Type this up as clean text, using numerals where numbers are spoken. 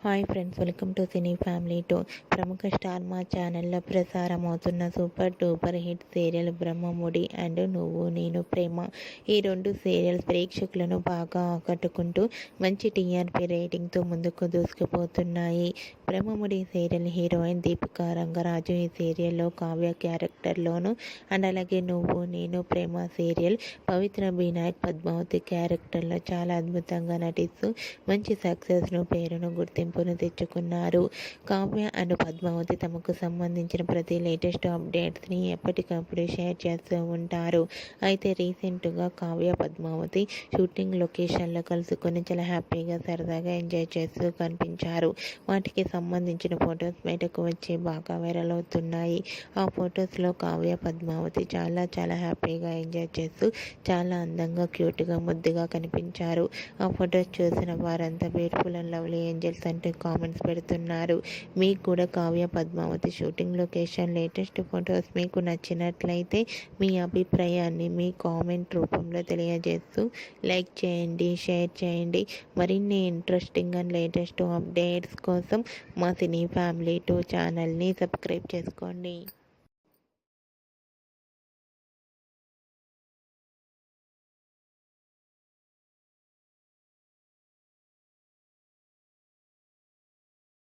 Hi friends, welcome to cine family two. ప్రముఖ star మా ఛానల్లో ప్రసారం అవుతున్న super duper hit serial Brahmamudi and నువ్వు నేను ప్రేమ. ఈ రెండు సీరియల్స్ ప్రేక్షకులను బాగా ఆకట్టుకుంటూ మంచి టీఆర్పీ రేటింగ్తో ముందుకు దూసుకుపోతున్నాయి. బ్రహ్మముడి సీరియల్ హీరోయిన్ దీపికా రంగరాజు ఈ సీరియల్లో కావ్య క్యారెక్టర్లోను అండ్ అలాగే నువ్వు నేను ప్రేమ సీరియల్ పవిత్ర వినాయక్ పద్మావతి క్యారెక్టర్లో చాలా అద్భుతంగా నటిస్తూ మంచి సక్సెస్ను పేరును గుర్తింపును తెచ్చుకున్నారు. కావ్య అండ్ పద్మావతి తమకు సంబంధించిన ప్రతి లేటెస్ట్ అప్డేట్స్ని ఎప్పటికప్పుడు షేర్ చేస్తూ ఉంటారు. అయితే రీసెంట్గా కావ్య పద్మావతి షూటింగ్ లొకేషన్లో కలుసుకొని చాలా హ్యాపీగా సరదాగా ఎంజాయ్ చేస్తూ కనిపించారు. వాటికి సంబంధించిన ఫొటోస్ బయటకు వచ్చి బాగా వైరల్ అవుతున్నాయి. ఆ ఫొటోస్లో కావ్య పద్మావతి చాలా హ్యాపీగా ఎంజాయ్ చేస్తూ చాలా అందంగా క్యూట్గా ముద్దుగా కనిపించారు. ఆ ఫొటోస్ చూసిన వారంతా బ్యూటిఫుల్ అండ్ లవ్లీ ఏంజల్స్ అంటూ కామెంట్స్ పెడుతున్నారు. మీకు కూడా Kavya Padmavathi shooting location latest photos మీకు నచ్చినట్లయితే మీ అభిప్రాయాన్ని మీ కామెంట్ రూపంలో తెలియజేస్తూ లైక్ చేయండి, షేర్ చేయండి. మరిన్ని ఇంట్రెస్టింగ్ అండ్ లేటెస్ట్ అప్డేట్స్ కోసం మా సినీ ఫ్యామిలీ 2 ఛానల్ని సబ్స్క్రైబ్ చేసుకోండి.